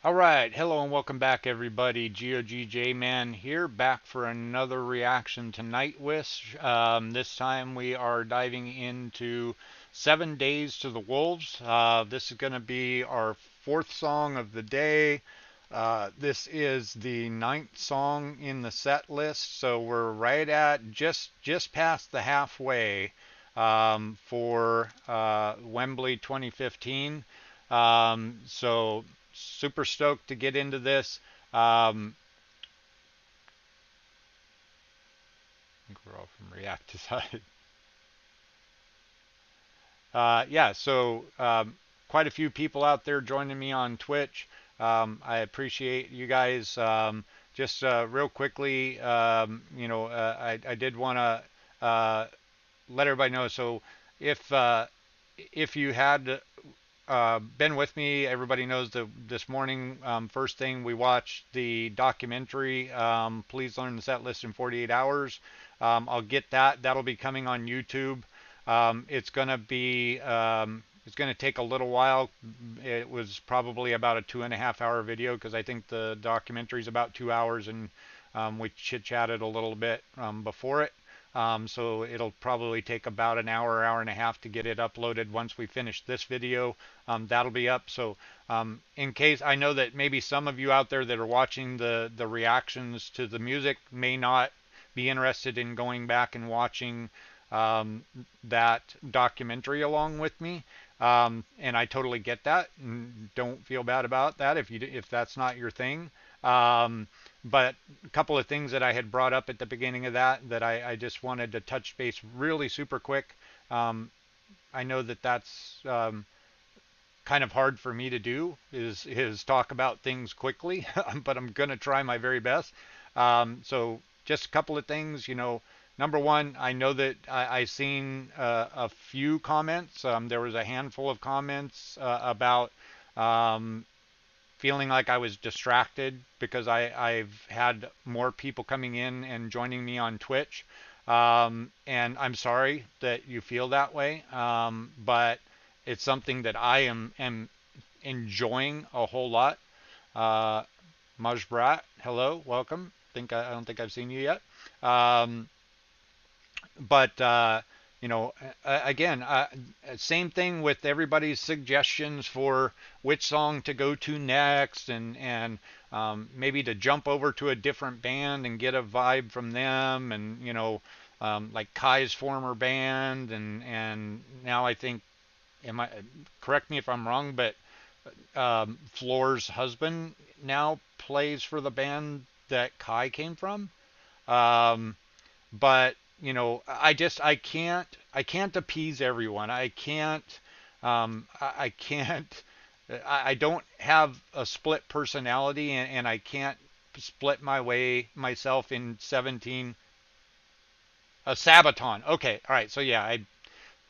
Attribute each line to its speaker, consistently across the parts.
Speaker 1: All right, hello and welcome back, everybody. GOGJ Man here, back for another reaction to Nightwish. This time we are diving into 7 Days to the Wolves. This is going to be our fourth song of the day. This is the ninth song in the set list, so we're right at just past the halfway for Wembley 2015. So super stoked to get into this. I think we're all from React to side. Yeah, so quite a few people out there joining me on Twitch. I appreciate you guys. Just real quickly, I did want to let everybody know. So if uh, if you had been with me, everybody knows that this morning, first thing we watched the documentary, Please Learn the Set List in 48 Hours. I'll get that. That'll be coming on YouTube. It's gonna take a little while. It was probably about a 2.5 hour video because I think the documentary is about 2 hours, and we chit chatted a little bit before it. So it'll probably take about an hour and a half to get it uploaded. Once we finish this video, that'll be up. So in case, I know that maybe some of you out there that are watching the reactions to the music may not be interested in going back and watching um, that documentary along with me. And I totally get that. Don't feel bad about that if that's not your thing. Um, but a couple of things that I had brought up at the beginning of that I just wanted to touch base really super quick. Um, I know that that's kind of hard for me to do is talk about things quickly, but I'm gonna try my very best. So just a couple of things, Number one, I know that I seen a few comments. There was a handful of comments about um, feeling like I was distracted because I've had more people coming in and joining me on Twitch. And I'm sorry that you feel that way, but it's something that I am enjoying a whole lot. Uh, Majbrat, hello, welcome. I don't think I've seen you yet. Um, but again, same thing with everybody's suggestions for which song to go to next, and maybe to jump over to a different band and get a vibe from them, and like Kai's former band, and now I think, am I correct me if I'm wrong, but Floor's husband now plays for the band that Kai came from. Um, but I can't appease everyone. I can't I don't have a split personality, and I can't split myself in 17. A Sabaton. Okay, all right. So yeah,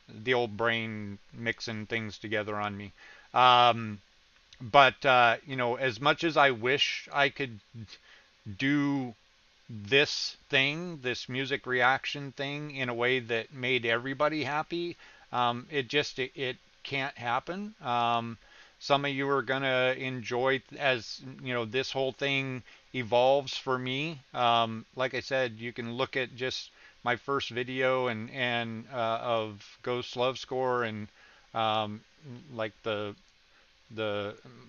Speaker 1: the old brain mixing things together on me. Um, but as much as I wish I could do this music reaction thing, in a way that made everybody happy, it can't happen. Some of you are gonna enjoy as this whole thing evolves for me. Like I said, you can look at just my first video and of Ghost Love Score, and um, like the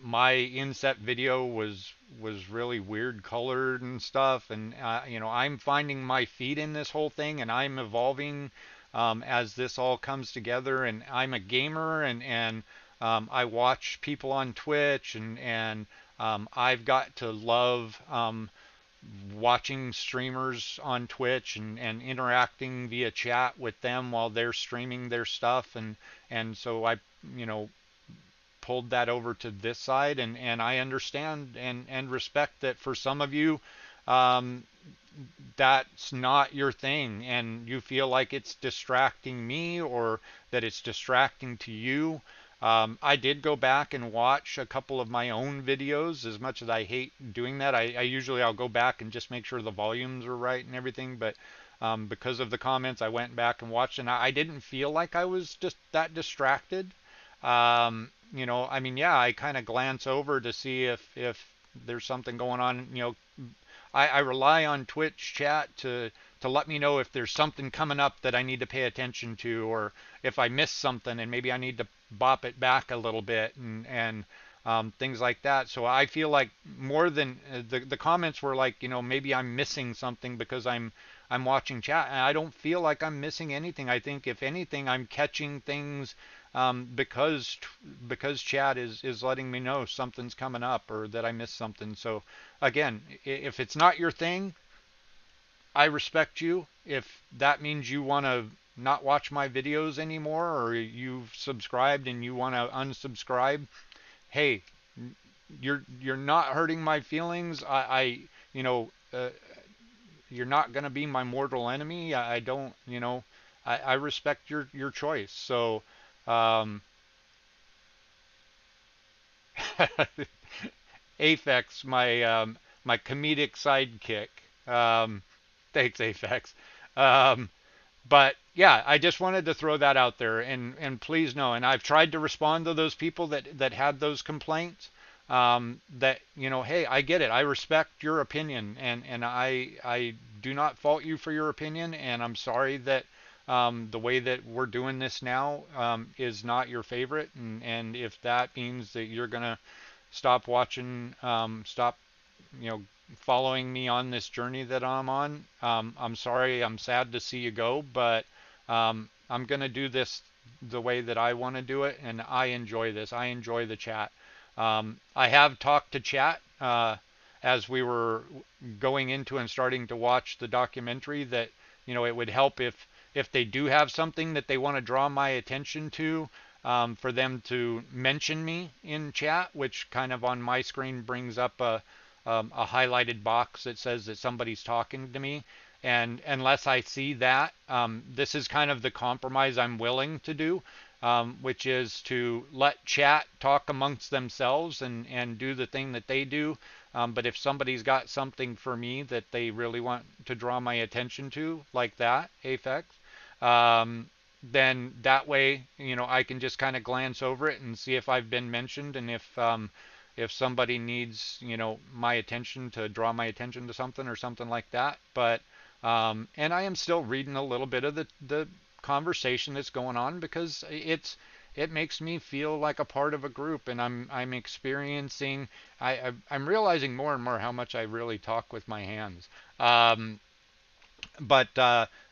Speaker 1: my inset video was really weird colored and stuff, and I'm finding my feet in this whole thing, and I'm evolving as this all comes together. And I'm a gamer, and I watch people on Twitch, and I've got to love watching streamers on Twitch, and interacting via chat with them while they're streaming their stuff, and so I you know pulled that over to this side, and I understand and respect that for some of you, um, that's not your thing, and you feel like it's distracting me, or that it's distracting to you. I did go back and watch a couple of my own videos. As much as I hate doing that, I'll go back and just make sure the volumes are right and everything. But because of the comments, I went back and watched, and I didn't feel like I was just that distracted. I mean, yeah, I kind of glance over to see if there's something going on. I rely on Twitch chat to let me know if there's something coming up that I need to pay attention to, or if I miss something and maybe I need to bop it back a little bit, and things like that. So I feel like more than the comments were like, maybe I'm missing something because I'm watching chat, and I don't feel like I'm missing anything. I think if anything, I'm catching things because chat is letting me know something's coming up or that I missed something. So again, if it's not your thing, I respect you. If that means you want to not watch my videos anymore, or you've subscribed and you want to unsubscribe, hey, you're not hurting my feelings. You know, uh, you're not going to be my mortal enemy. I don't, I respect your choice. So, um, Aphex, my comedic sidekick. Um, thanks, Aphex. Um, But yeah, I just wanted to throw that out there, and please know. And I've tried to respond to those people that had those complaints. That hey, I get it. I respect your opinion, and I do not fault you for your opinion. And I'm sorry that the way that we're doing this now is not your favorite. And if that means that you're gonna stop watching, stop you know, following me on this journey that I'm on. I'm sorry, I'm sad to see you go, but I'm going to do this the way that I want to do it, and I enjoy this. I enjoy the chat. I have talked to chat as we were going into and starting to watch the documentary that, it would help if they do have something that they want to draw my attention to, for them to mention me in chat, which kind of on my screen brings up a highlighted box that says that somebody's talking to me. And unless I see that, this is kind of the compromise I'm willing to do, which is to let chat talk amongst themselves and do the thing that they do. But if somebody's got something for me that they really want to draw my attention to, like that, Aphex, then that way, I can just kind of glance over it and see if I've been mentioned, and if somebody needs, my attention to draw my attention to something or something like that. But and I am still reading a little bit of the conversation that's going on, because it makes me feel like a part of a group, and I'm experiencing, I'm realizing more and more how much I really talk with my hands. Um, but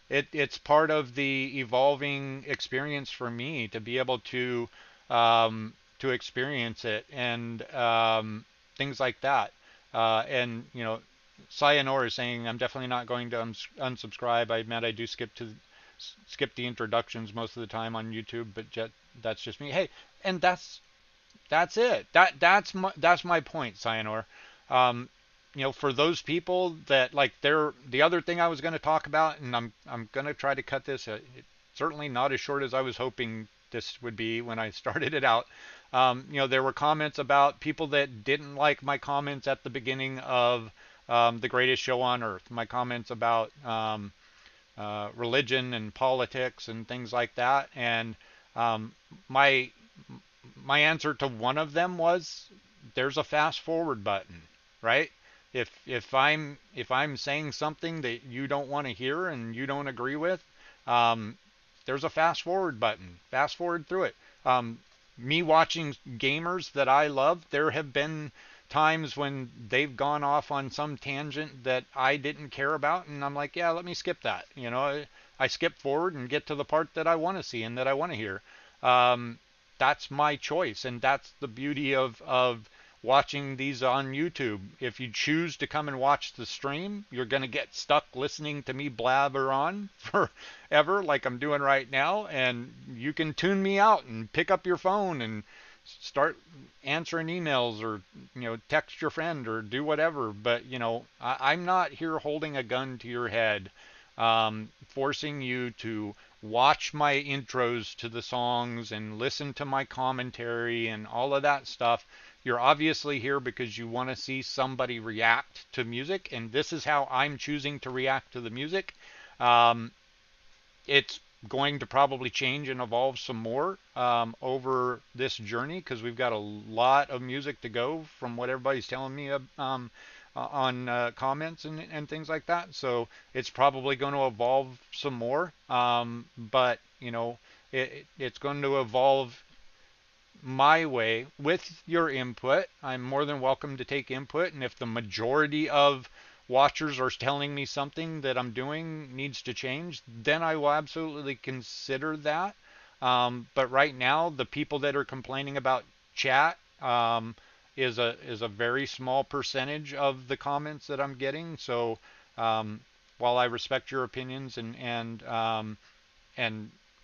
Speaker 1: it's part of the evolving experience for me to be able to experience it, and things like that. And Sayonara is saying, I'm definitely not going to unsubscribe. I admit I do skip the introductions most of the time on YouTube, but that's just me. Hey, and that's it. That's my point, Sayonara. Um, for those people that like, the other thing I was going to talk about, and I'm going to try to cut this. Certainly not as short as I was hoping this would be when I started it out. There were comments about people that didn't like my comments at the beginning of the greatest show on earth. My comments about religion and politics and things like that, and um, my my answer to one of them was, there's a fast forward button, right? If I'm saying something that you don't want to hear and you don't agree with, um, there's a fast forward button. Fast forward through it. Me watching gamers that I love, there have been times when they've gone off on some tangent that I didn't care about, and I'm like, yeah, let me skip that. I skip forward and get to the part that I want to see and that I want to hear. Um, that's my choice, and that's the beauty of watching these on YouTube. If you choose to come and watch the stream, you're going to get stuck listening to me blabber on forever, like I'm doing right now, and you can tune me out and pick up your phone and start answering emails, or text your friend or do whatever. But I'm not here holding a gun to your head, forcing you to watch my intros to the songs and listen to my commentary and all of that stuff. You're obviously here because you want to see somebody react to music, and this is how I'm choosing to react to the music. Um, it's going to probably change and evolve some more over this journey, because we've got a lot of music to go from what everybody's telling me on comments and things like that. So it's probably going to evolve some more. But you know, it's going to evolve my way with your input. I'm more than welcome to take input, and if the majority of watchers are telling me something that I'm doing needs to change, then I will absolutely consider that. But right now, the people that are complaining about chat is a very small percentage of the comments that I'm getting. So while I respect your opinions and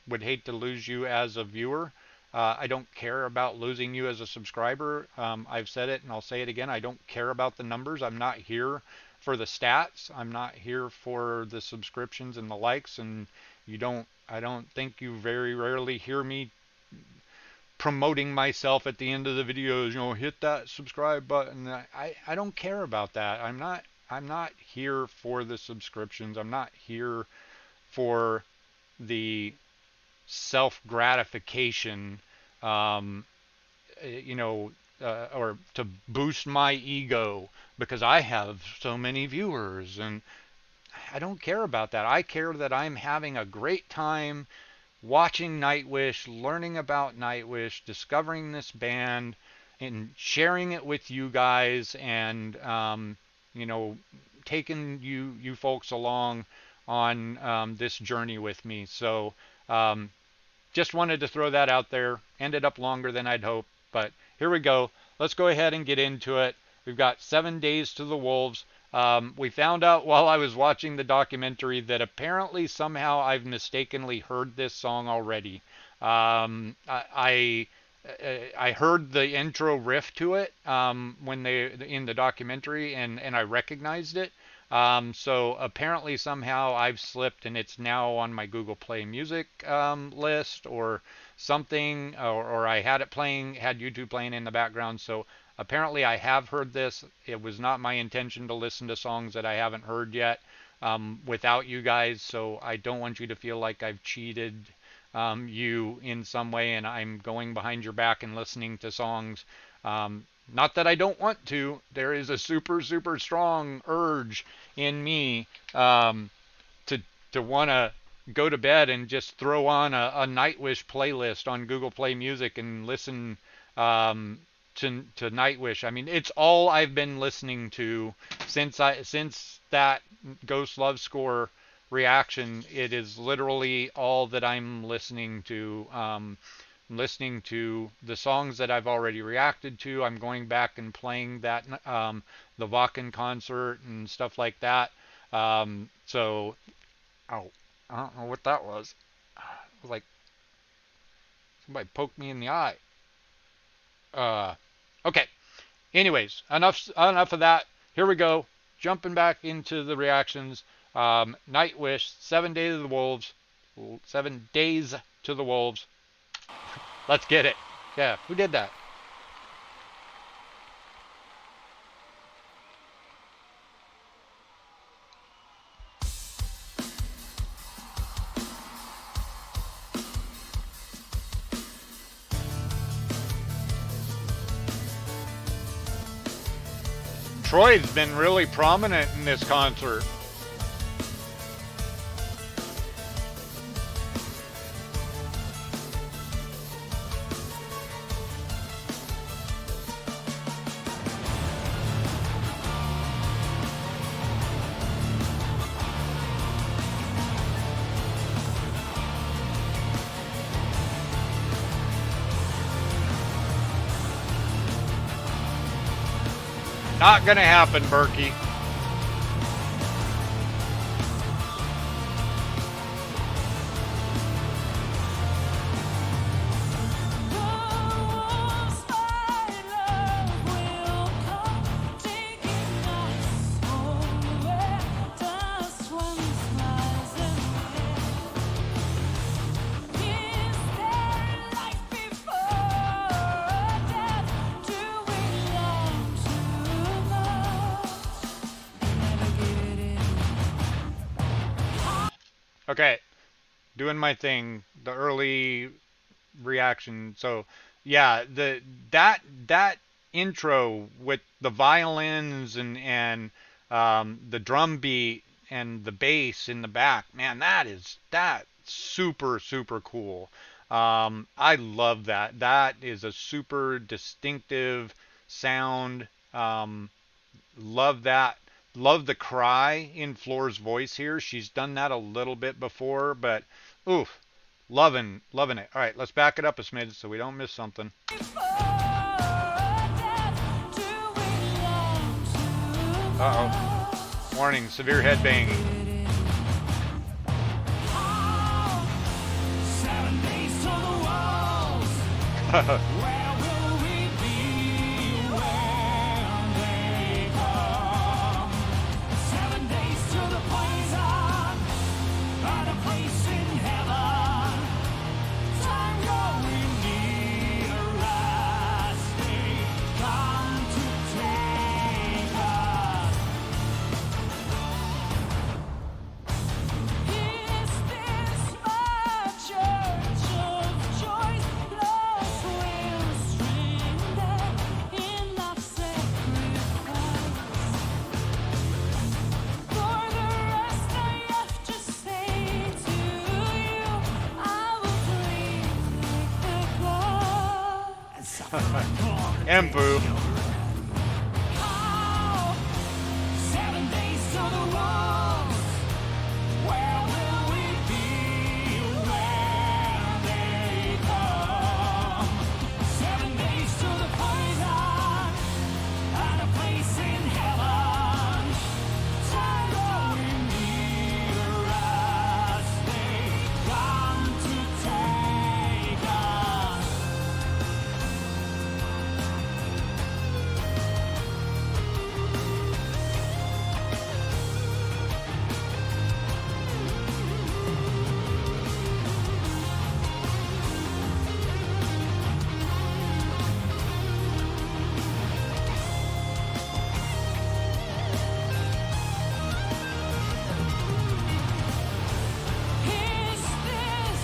Speaker 1: would hate to lose you as a viewer, I don't care about losing you as a subscriber. I've said it and I'll say it again. I don't care about the numbers. I'm not here for the stats. I'm not here for the subscriptions and the likes. And I don't think you very rarely hear me promoting myself at the end of the videos. You know, hit that subscribe button. I don't care about that. I'm not here for the subscriptions. I'm not here for the self gratification, um, or to boost my ego because I have so many viewers. And I don't care about that. I care that I'm having a great time watching Nightwish, learning about Nightwish, discovering this band, and sharing it with you guys, and you know, taking you folks along on this journey with me. So just wanted to throw that out there. Ended up longer than I'd hoped, but here we go. Let's go ahead and get into it. We've got 7 Days to the Wolves. We found out while I was watching the documentary that apparently somehow I've mistakenly heard this song already. I heard the intro riff to it when they in the documentary, and I recognized it. So apparently somehow I've slipped and it's now on my Google Play Music list or something, or I had it playing, had YouTube playing in the background. So apparently I have heard this. It was not my intention to listen to songs that I haven't heard yet without you guys. So I don't want you to feel like I've cheated you in some way and I'm going behind your back and listening to songs. Not that I don't want to. There is a super, super strong urge in me to want to go to bed and just throw on a Nightwish playlist on Google Play Music and listen to Nightwish. I mean, it's all I've been listening to since that Ghost Love Score reaction. It is literally all that I'm listening to. Listening to the songs that I've already reacted to. I'm going back and playing that the Vakken concert and stuff like that. So, oh, I don't know what that was. It was like somebody poked me in the eye. Okay. Anyways, enough of that. Here we go. Jumping back into the reactions. Nightwish, 7 Days to the Wolves. 7 Days to the Wolves. Let's get it. Yeah, who did that? Troy's been really prominent in this concert. Not gonna happen, Berkey. Okay, doing my thing. The early reaction. So yeah, that intro with the violins and the drum beat and the bass in the back, man, that super cool. I love that. That is a super distinctive sound. Love that. Love the cry in Floor's voice here. She's done that a little bit before, but oof, loving it. All right, let's back it up a smidge so we don't miss something. Uh-oh. Warning, severe head banging. And boo.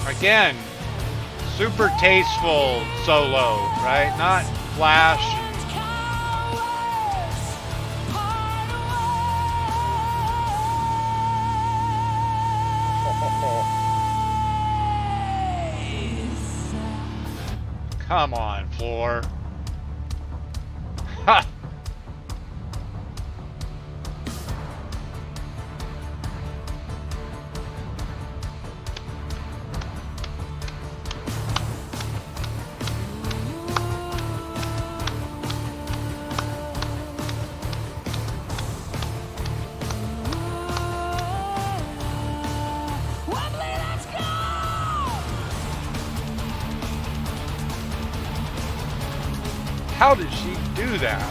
Speaker 1: Again, super tasteful solo, right? Not flash. Come on, Floor. Ha! How did she do that?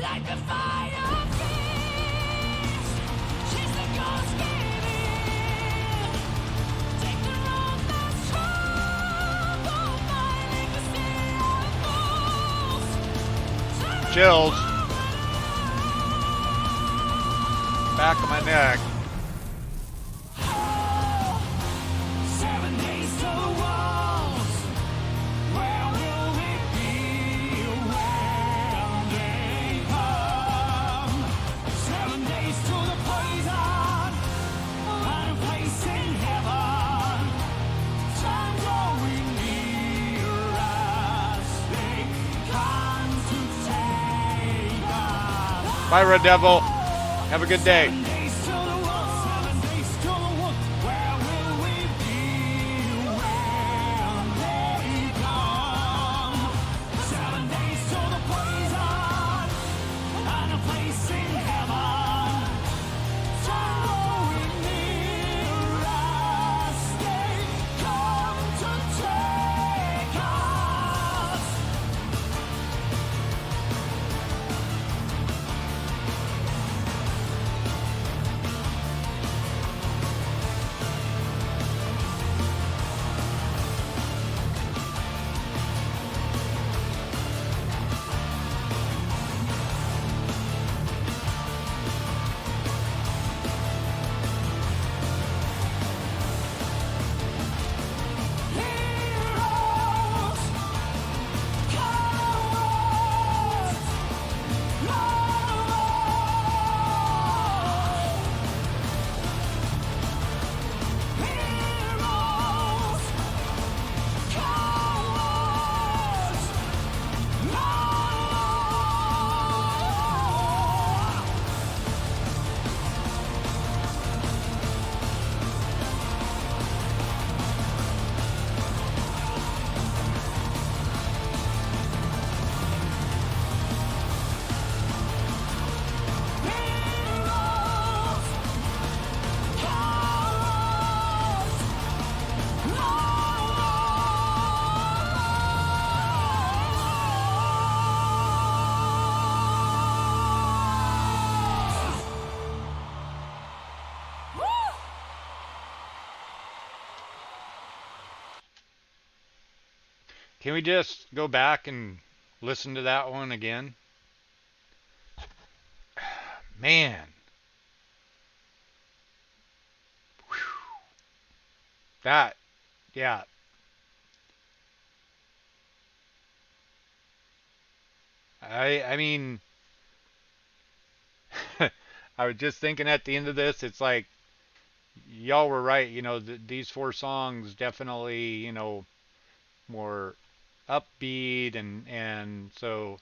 Speaker 2: Like the fire feast, she's the ghost baby. Take the road that's trouble, fighting the sea of fools.
Speaker 1: Chills. Back of my neck.
Speaker 2: 7 days to the walls. Where will we be when they come? 7 days to the poison, find a place in heaven. Time growing near us, they come to take us.
Speaker 1: Bye, Red Devil. Have a good day.
Speaker 2: 7 days to the wolf, 7 days to the wolf. Where will we be when they come? 7 days to the poison,
Speaker 1: Can we just go back and listen to that one again? Man, that, yeah. I mean, I was just thinking at the end of this, it's like y'all were right. These four songs definitely, more upbeat, and so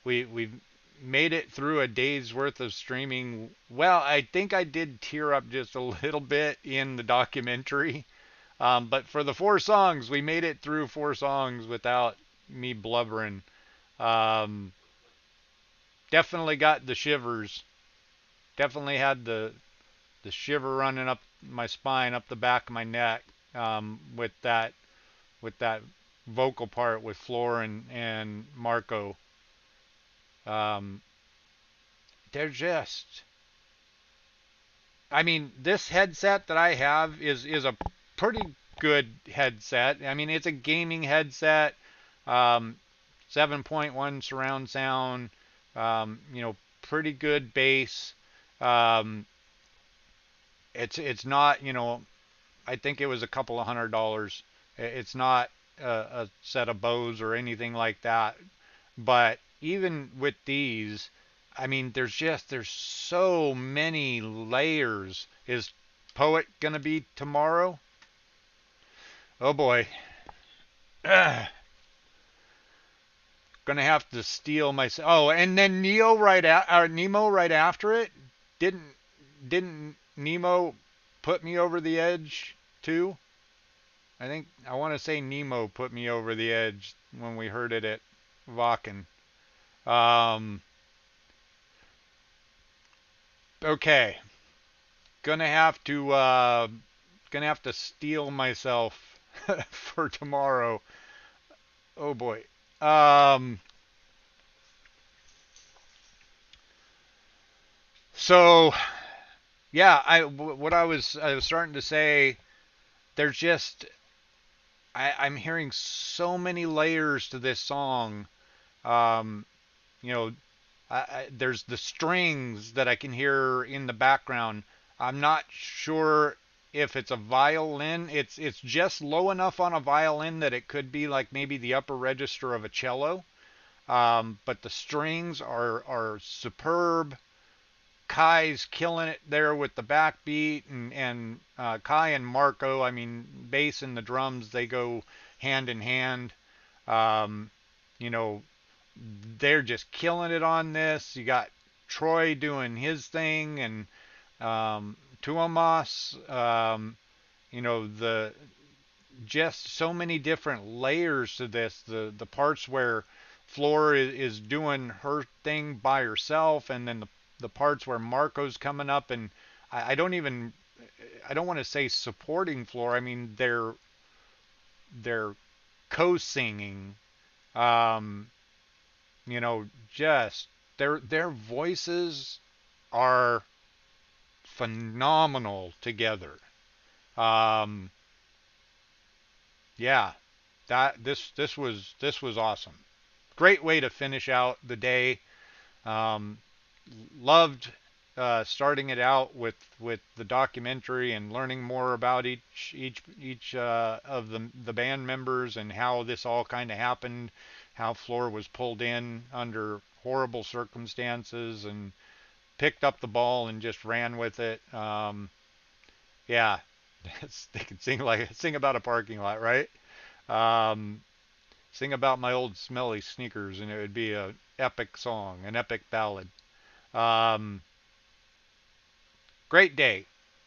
Speaker 1: we've made it through a day's worth of streaming. Well, I think I did tear up just a little bit in the documentary. But for the four songs, we made it through four songs without me blubbering. Um, Definitely got the shivers. Definitely had the shiver running up my spine, up the back of my neck, with that vocal part with Floor and Marco. Um, they're just, I mean, this headset that I have is a pretty good headset. I mean, it's a gaming headset, um, 7.1 surround sound, pretty good bass. Um, it's not, I think it was a couple of $100. It's not a set of Bose or anything like that. But even with these, I mean, there's so many layers. Is Poet gonna be tomorrow? Oh boy, gonna have to steal my. Oh, and then Nemo right after it. Didn't didn't Nemo put me over the edge too? I think I want to say Nemo put me over the edge when we heard it at Vakken. Um, okay, gonna have to steel myself for tomorrow. Oh boy. Um, so yeah, what I was starting to say. There's just I'm hearing so many layers to this song. Um, you know, there's the strings that I can hear in the background. I'm not sure if it's a violin. It's just low enough on a violin that it could be like maybe the upper register of a cello. But the strings are superb. Kai's killing it there with the backbeat, and Kai and Marco. I mean, bass and the drums, they go hand in hand. Um, you know, they're just killing it on this. You got Troy doing his thing, and Tuomas. The just so many different layers to this. The parts where Floor is doing her thing by herself, and then the parts where Marco's coming up, and I don't even I don't want to say supporting Floor. I mean they're co-singing. Um, just their voices are phenomenal together. Um, yeah, this was awesome. Great way to finish out the day. Um, Loved starting it out with the documentary and learning more about each of the band members and how this all kind of happened, how Floor was pulled in under horrible circumstances and picked up the ball and just ran with it. Yeah, they could sing about a parking lot, right? Um, Sing about my old smelly sneakers, and it would be a epic song, an epic ballad. Um, Great day.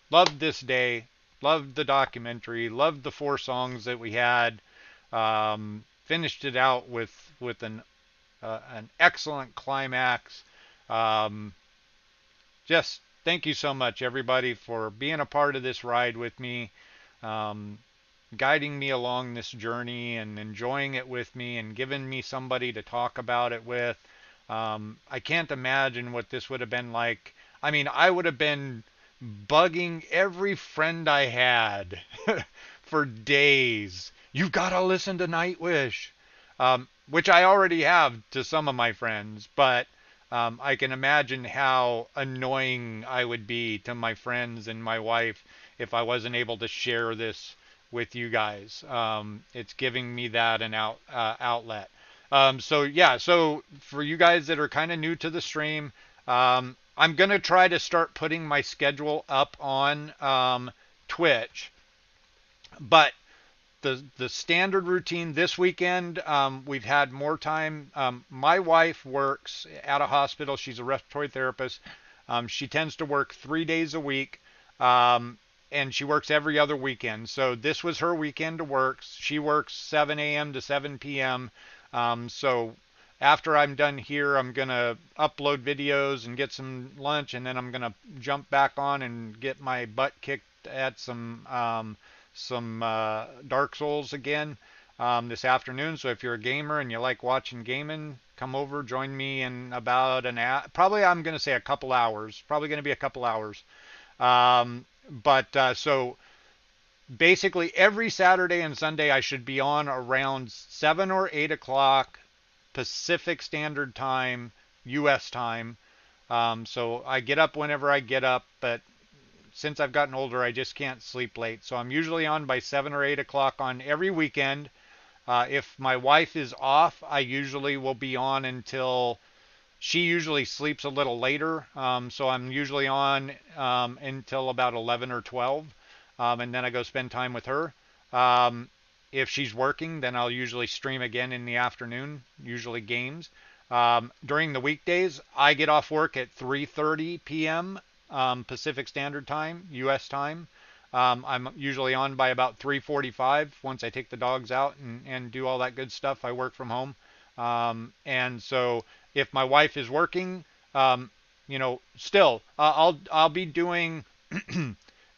Speaker 1: Loved this day. Loved the documentary. Loved the four songs that we had. Finished it out with an excellent climax. Um, just thank you so much, everybody, for being a part of this ride with me, um, guiding me along this journey and enjoying it with me and giving me somebody to talk about it with. I can't imagine what this would have been like. I mean, I would have been bugging every friend I had for days. You've got to listen to Nightwish. which I already have to some of my friends, but I can imagine how annoying I would be to my friends and my wife if I wasn't able to share this with you guys. It's giving me that an outlet. So yeah, so for you guys that are kind of new to the stream, I'm gonna try to start putting my schedule up on Twitch, but the standard routine this weekend, we've had more time. My wife works at a hospital. She's a respiratory therapist. She tends to work 3 days a week, um, and she works every other weekend. So this was her weekend to work. She works 7 a.m. to 7 p.m. So after I'm done here, I'm gonna upload videos and get some lunch, and then I'm gonna jump back on and get my butt kicked at some Dark Souls again this afternoon. So if you're a gamer and you like watching gaming, come over, join me in about an hour. Probably I'm going to say a couple hours. Probably going to be a couple hours. But so basically every Saturday and Sunday I should be on around 7 or 8 o'clock Pacific Standard Time, U.S. time. So I get up whenever I get up, but since I've gotten older, I just can't sleep late. So I'm usually on by 7 or 8 o'clock on every weekend. If my wife is off, I usually will be on until she usually sleeps a little later. So I'm usually on until about 11 or 12. And then I go spend time with her. Um, if she's working, then I'll usually stream again in the afternoon, usually games. During the weekdays, I get off work at 3:30 p.m. Pacific Standard Time, U.S. time. I'm usually on by about 3:45 once I take the dogs out and do all that good stuff. I work from home. And so if my wife is working, still I'll be doing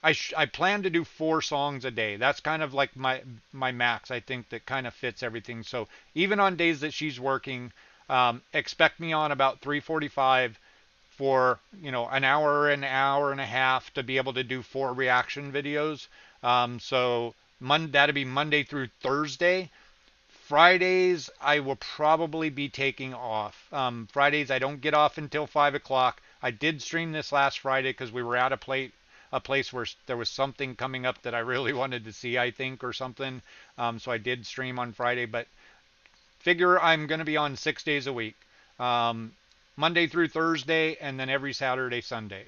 Speaker 1: I plan to do 4 songs a day. That's kind of like my max. I think that kind of fits everything. So even on days that she's working, expect me on about 3:45 for an hour and a half to be able to do 4 reaction videos. So that'll be Monday through Thursday. Fridays I will probably be taking off. Fridays I don't get off until 5 o'clock. I did stream this last Friday because we were at a place where there was something coming up that I really wanted to see, I think, or something. So I did stream on Friday, but figure I'm going to be on 6 days a week, um, Monday through Thursday, and then every Saturday, Sunday.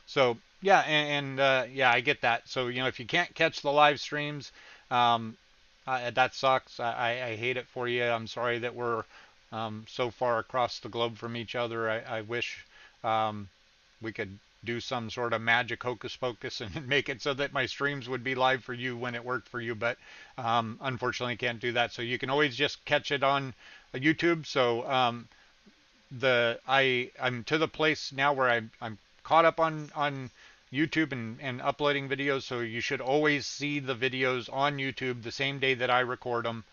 Speaker 1: So yeah, and yeah, I get that. So if you can't catch the live streams, um, that sucks. I hate it for you. I'm sorry that we're so far across the globe from each other. I wish um, we could do some sort of magic hocus pocus and make it so that my streams would be live for you when it worked for you, but unfortunately can't do that. So you can always just catch it on YouTube. So I'm to the place now where I'm caught up on YouTube and uploading videos, so you should always see the videos on YouTube the same day that I record them.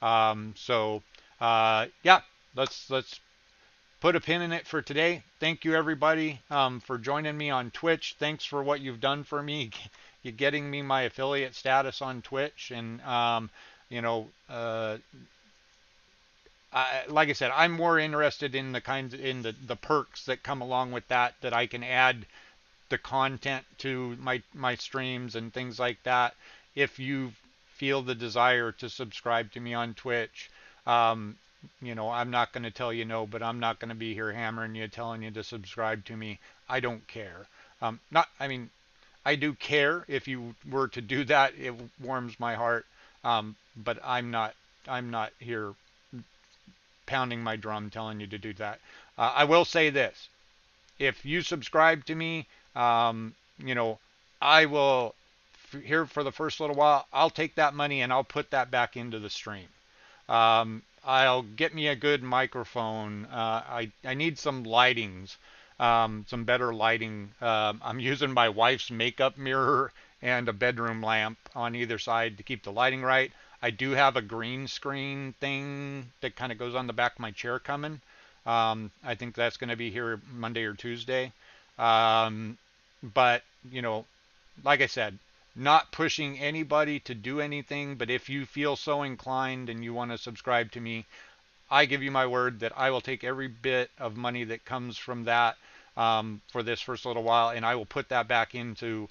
Speaker 1: Yeah, let's put a pin in it for today. Thank you everybody for joining me on Twitch. Thanks for what you've done for me. You're getting me my affiliate status on Twitch, and you know, uh, like I said, I'm more interested in the perks that come along with that I can add the content to my streams and things like that. If you feel the desire to subscribe to me on Twitch, um, I'm not going to tell you no, but I'm not going to be here hammering you, telling you to subscribe to me. I don't care. Not, I mean, I do care if you were to do that. It warms my heart. But I'm not here pounding my drum telling you to do that. I will say this: if you subscribe to me, um, you know, I will here for the first little while. I'll take that money and I'll put that back into the stream. I'll get me a good microphone. I need some lightings, some better lighting. I'm using my wife's makeup mirror and a bedroom lamp on either side to keep the lighting right. I do have a green screen thing that kind of goes on the back of my chair coming. I think that's going to be here Monday or Tuesday. Um, but like I said, not pushing anybody to do anything, but if you feel so inclined and you want to subscribe to me, I give you my word that I will take every bit of money that comes from that for this first little while, and I will put that back into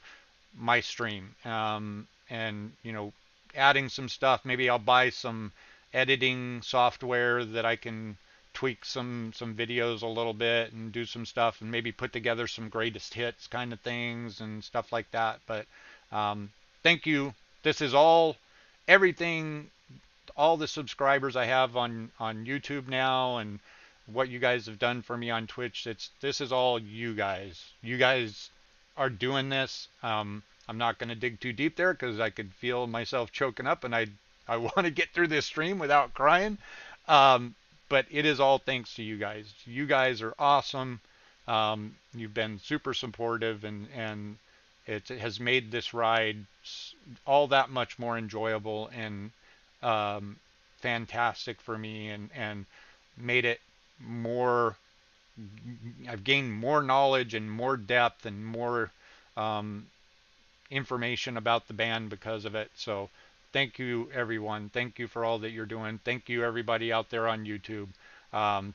Speaker 1: my stream. And adding some stuff. Maybe I'll buy some editing software that I can tweak some videos a little bit and do some stuff and maybe put together some greatest hits kind of things and stuff like that. But um, thank you. This is all everything, all the subscribers I have on YouTube now, and what you guys have done for me on Twitch. This is all you guys. You guys are doing this. I'm not going to dig too deep there because I could feel myself choking up, and I want to get through this stream without crying. Um, but it is all thanks to you guys. You guys are awesome. You've been super supportive, and it has made this ride all that much more enjoyable and um, fantastic for me, and made it more. I've gained more knowledge and more depth and more um, information about the band because of it. So thank you, everyone. Thank you for all that you're doing. Thank you, everybody out there on YouTube.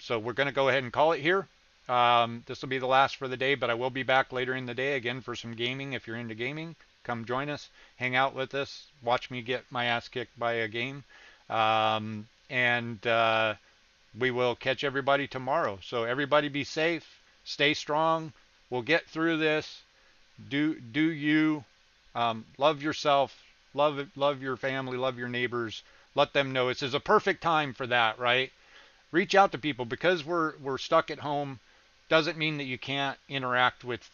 Speaker 1: So we're going to go ahead and call it here. This will be the last for the day, but I will be back later in the day again for some gaming. If you're into gaming, come join us, hang out with us, watch me get my ass kicked by a game. And we will catch everybody tomorrow. So everybody be safe, stay strong. We'll get through this. Do you love yourself, love your family, love your neighbors. Let them know this is a perfect time for that, right? Reach out to people because we're stuck at home. Doesn't mean that you can't interact with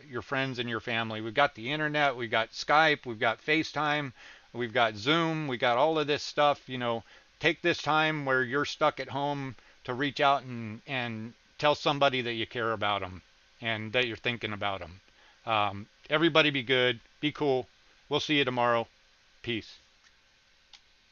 Speaker 1: your friends and your family. We've got the internet, we've got Skype, we've got FaceTime, we've got Zoom, we got all of this stuff. Take this time where you're stuck at home to reach out and tell somebody that you care about them and that you're thinking about them. Everybody be good, be cool. We'll see you tomorrow. Peace.